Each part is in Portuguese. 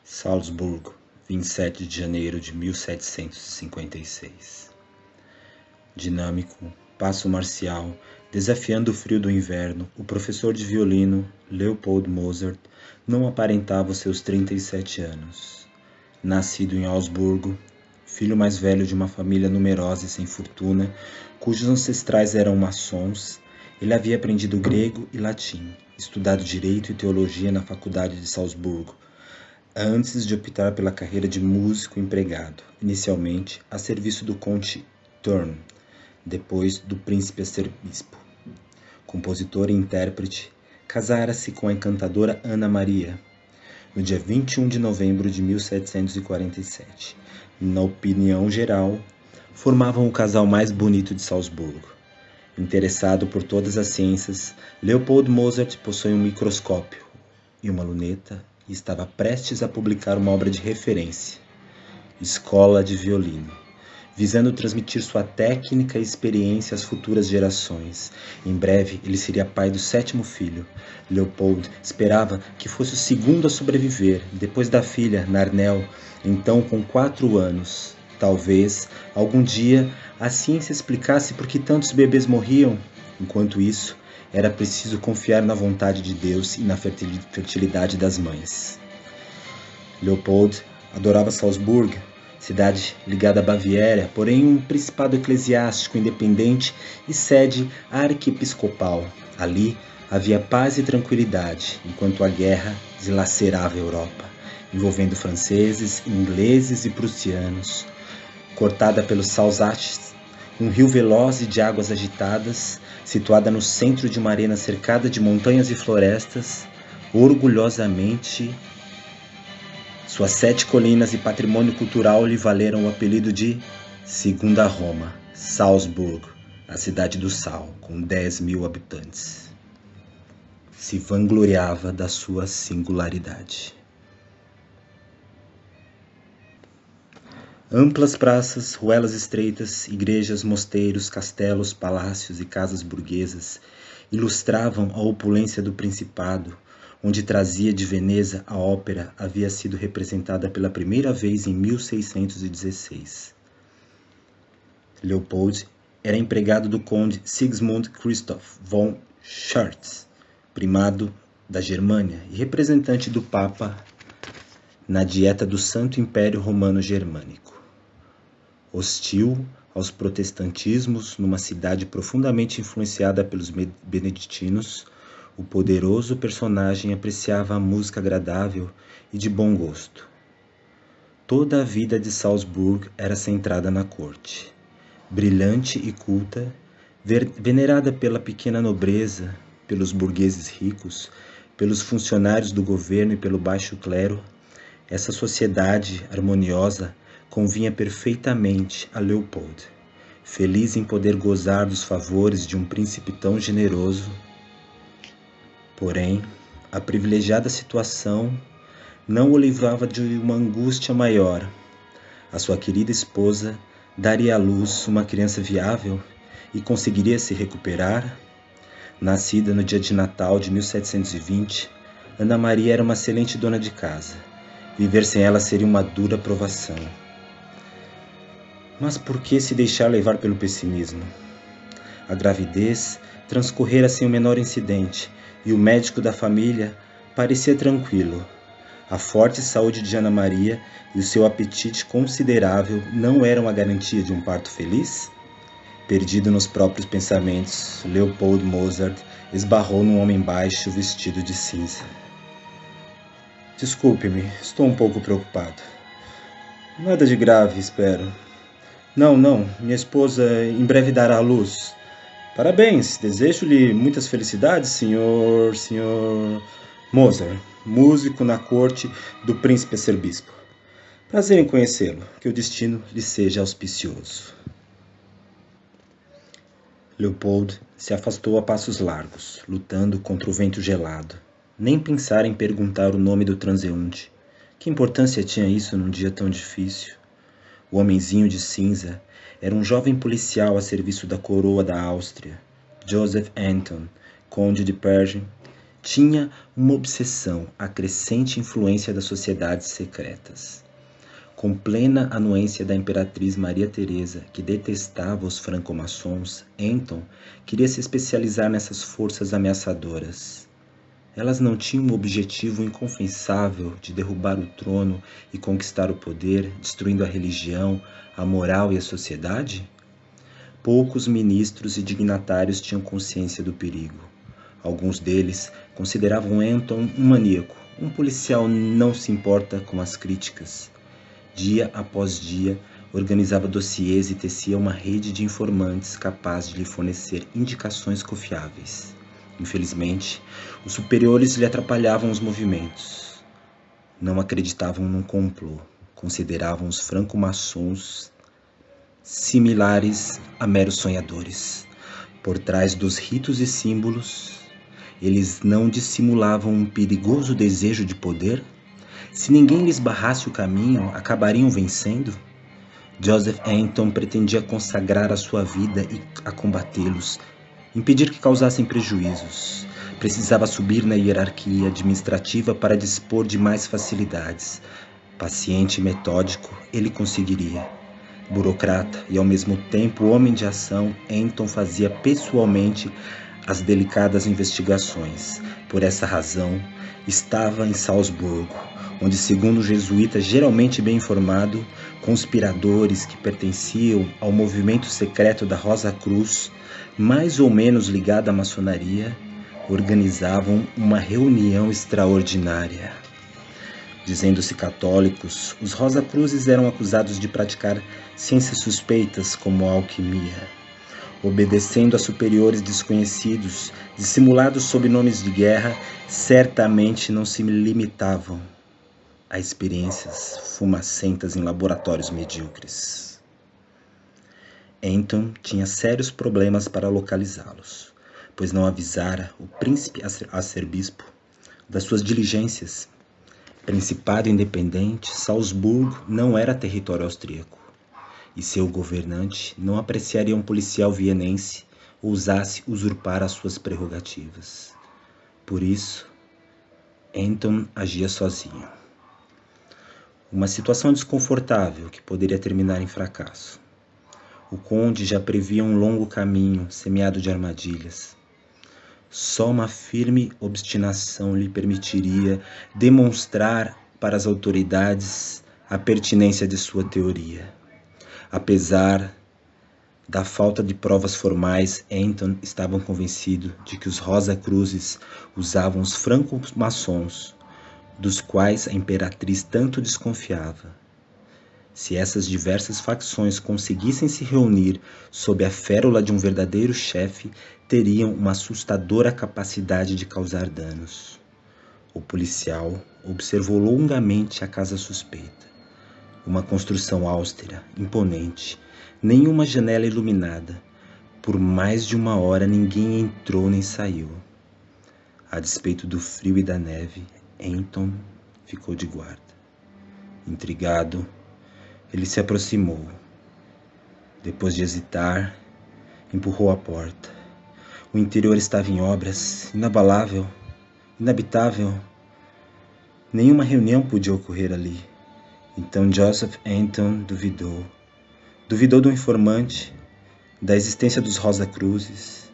Salzburgo, 27 de janeiro de 1756. Dinâmico, passo marcial, desafiando o frio do inverno, o professor de violino, Leopold Mozart, não aparentava os seus 37 anos. Nascido em Augsburgo, filho mais velho de uma família numerosa e sem fortuna, cujos ancestrais eram maçons, ele havia aprendido grego e latim, estudado direito e teologia na faculdade de Salzburgo, antes de optar pela carreira de músico empregado, inicialmente a serviço do conde Thurn, depois do príncipe arcebispo. Compositor e intérprete, casara-se com a encantadora Ana Maria, no dia 21 de novembro de 1747. Na opinião geral, formavam o casal mais bonito de Salzburgo. Interessado por todas as ciências, Leopold Mozart possui um microscópio e uma luneta e estava prestes a publicar uma obra de referência, Escola de Violino, visando transmitir sua técnica e experiência às futuras gerações. Em breve, ele seria pai do 7º filho. Leopold esperava que fosse o segundo a sobreviver, depois da filha, Narnel, então com 4 anos. Talvez, algum dia, a ciência explicasse por que tantos bebês morriam. Enquanto isso, era preciso confiar na vontade de Deus e na fertilidade das mães. Leopold adorava Salzburgo, cidade ligada à Baviera, porém um principado eclesiástico independente e sede arquiepiscopal. Ali havia paz e tranquilidade, enquanto a guerra dilacerava a Europa, envolvendo franceses, ingleses e prussianos. Cortada pelos Salzachs, um rio veloz e de águas agitadas, situada no centro de uma arena cercada de montanhas e florestas, orgulhosamente, suas 7 colinas e patrimônio cultural lhe valeram o apelido de Segunda Roma, Salzburgo, a cidade do sal, com 10.000 habitantes. Se vangloriava da sua singularidade. Amplas praças, ruelas estreitas, igrejas, mosteiros, castelos, palácios e casas burguesas ilustravam a opulência do Principado, onde trazia de Veneza a ópera havia sido representada pela primeira vez em 1616. Leopold era empregado do conde Sigismund Christoph von Schurz, primado da Germânia e representante do Papa na Dieta do Santo Império Romano Germânico. Hostil aos protestantismos, numa cidade profundamente influenciada pelos beneditinos, o poderoso personagem apreciava a música agradável e de bom gosto. Toda a vida de Salzburgo era centrada na corte. Brilhante e culta, venerada pela pequena nobreza, pelos burgueses ricos, pelos funcionários do governo e pelo baixo clero, essa sociedade harmoniosa convinha perfeitamente a Leopold, feliz em poder gozar dos favores de um príncipe tão generoso. Porém, a privilegiada situação não o livrava de uma angústia maior. A sua querida esposa daria à luz uma criança viável e conseguiria se recuperar? Nascida no dia de Natal de 1720, Ana Maria era uma excelente dona de casa. Viver sem ela seria uma dura provação. Mas por que se deixar levar pelo pessimismo? A gravidez transcorrera sem o menor incidente e o médico da família parecia tranquilo. A forte saúde de Ana Maria e o seu apetite considerável não eram a garantia de um parto feliz? Perdido nos próprios pensamentos, Leopold Mozart esbarrou num homem baixo vestido de cinza. Desculpe-me, estou um pouco preocupado. Nada de grave, espero. Não, minha esposa em breve dará à luz. Parabéns, desejo-lhe muitas felicidades, senhor Mozart, músico na corte do príncipe arcebispo. Prazer em conhecê-lo, que o destino lhe seja auspicioso. Leopold se afastou a passos largos, lutando contra o vento gelado. Nem pensar em perguntar o nome do transeunte. Que importância tinha isso num dia tão difícil? O homenzinho de cinza era um jovem policial a serviço da coroa da Áustria, Joseph Anton, conde de Pergen. tinha uma obsessão, a crescente influência das sociedades secretas. Com plena anuência da imperatriz Maria Teresa, que detestava os franco-maçons, Anton queria se especializar nessas forças ameaçadoras. Elas não tinham o objetivo inconfessável de derrubar o trono e conquistar o poder, destruindo a religião, a moral e a sociedade? Poucos ministros e dignatários tinham consciência do perigo. Alguns deles consideravam Anton um maníaco, um policial não se importa com as críticas. Dia após dia, organizava dossiês e tecia uma rede de informantes capaz de lhe fornecer indicações confiáveis. Infelizmente, os superiores lhe atrapalhavam os movimentos. Não acreditavam num complô, consideravam os franco-maçons similares a meros sonhadores. Por trás dos ritos e símbolos, eles não dissimulavam um perigoso desejo de poder? Se ninguém lhes barrasse o caminho, acabariam vencendo? Joseph Anton pretendia consagrar a sua vida a combatê-los, impedir que causassem prejuízos. Precisava subir na hierarquia administrativa para dispor de mais facilidades. Paciente e metódico, ele conseguiria. Burocrata e ao mesmo tempo homem de ação, Anton fazia pessoalmente as delicadas investigações. Por essa razão, estava em Salzburgo, onde, segundo o jesuíta geralmente bem informado, conspiradores que pertenciam ao movimento secreto da Rosa Cruz, mais ou menos ligado à maçonaria, organizavam uma reunião extraordinária. Dizendo-se católicos, os Rosa Cruzes eram acusados de praticar ciências suspeitas como a alquimia. Obedecendo a superiores desconhecidos, dissimulados sob nomes de guerra, certamente não se limitavam a experiências fumacentas em laboratórios medíocres. Anton tinha sérios problemas para localizá-los, pois não avisara o príncipe arcebispo das suas diligências. Principado independente, Salzburgo não era território austríaco, e seu governante não apreciaria um policial vienense ousasse usurpar as suas prerrogativas. Por isso, Anton agia sozinho. Uma situação desconfortável que poderia terminar em fracasso. O conde já previa um longo caminho semeado de armadilhas. Só uma firme obstinação lhe permitiria demonstrar para as autoridades a pertinência de sua teoria. Apesar da falta de provas formais, Anton estava convencido de que os Rosa Cruzes usavam os franco-maçons, dos quais a imperatriz tanto desconfiava. Se essas diversas facções conseguissem se reunir sob a férula de um verdadeiro chefe, teriam uma assustadora capacidade de causar danos. O policial observou longamente a casa suspeita. Uma construção austera, imponente, nenhuma janela iluminada. Por mais de uma hora ninguém entrou nem saiu. A despeito do frio e da neve, Anton ficou de guarda. Intrigado, ele se aproximou. Depois de hesitar, empurrou a porta. O interior estava em obras, inabalável, inabitável. Nenhuma reunião podia ocorrer ali. Então Joseph Anton duvidou. Duvidou do informante, da existência dos Rosa Cruzes,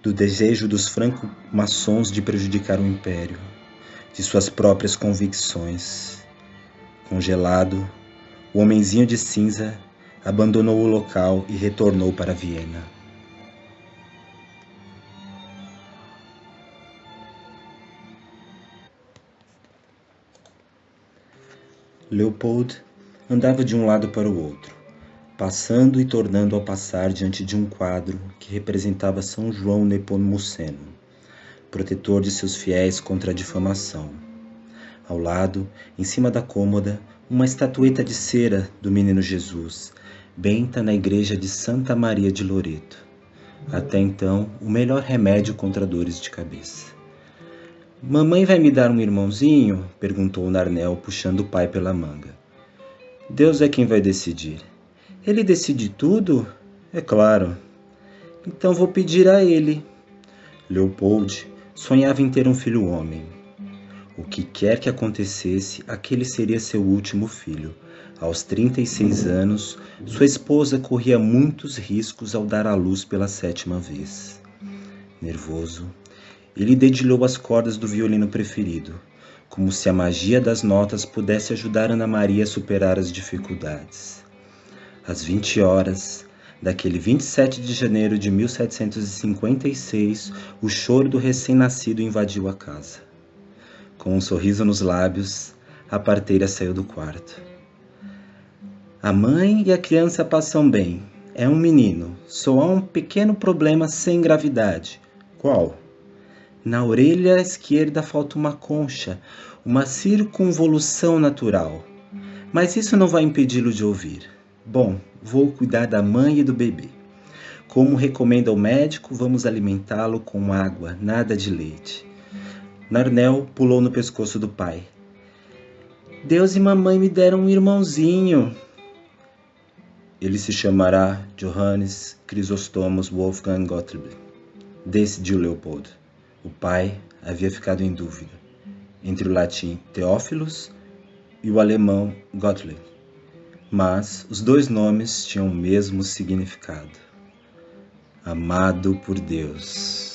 do desejo dos franco-maçons de prejudicar o império, de suas próprias convicções. Congelado, o homenzinho de cinza abandonou o local e retornou para Viena. Leopold andava de um lado para o outro, passando e tornando a passar diante de um quadro que representava São João Nepomuceno, protetor de seus fiéis contra a difamação. Ao lado, em cima da cômoda, uma estatueta de cera do Menino Jesus, benta na igreja de Santa Maria de Loreto. Até então, o melhor remédio contra dores de cabeça. "Mamãe vai me dar um irmãozinho?" perguntou Narnel, puxando o pai pela manga. "Deus é quem vai decidir." "Ele decide tudo?" "É claro." "Então vou pedir a ele." Leopold Sonhava em ter um filho homem. O que quer que acontecesse, aquele seria seu último filho. Aos 36 anos, sua esposa corria muitos riscos ao dar à luz pela 7ª vez. Nervoso, ele dedilhou as cordas do violino preferido, como se a magia das notas pudesse ajudar Ana Maria a superar as dificuldades. Às 20 horas, daquele 27 de janeiro de 1756, o choro do recém-nascido invadiu a casa. Com um sorriso nos lábios, a parteira saiu do quarto. A mãe e a criança passam bem. É um menino. Só há um pequeno problema sem gravidade. Qual? Na orelha esquerda falta uma concha, uma circunvolução natural. Mas isso não vai impedi-lo de ouvir. Bom, vou cuidar da mãe e do bebê. Como recomenda o médico, vamos alimentá-lo com água, nada de leite. Narnel pulou no pescoço do pai. Deus e mamãe me deram um irmãozinho. Ele se chamará Johannes Chrysostomos Wolfgang Gottlieb, decidiu Leopold. O pai havia ficado em dúvida entre o latim Theophilus e o alemão Gottlieb, mas os dois nomes tinham o mesmo significado: amado por Deus.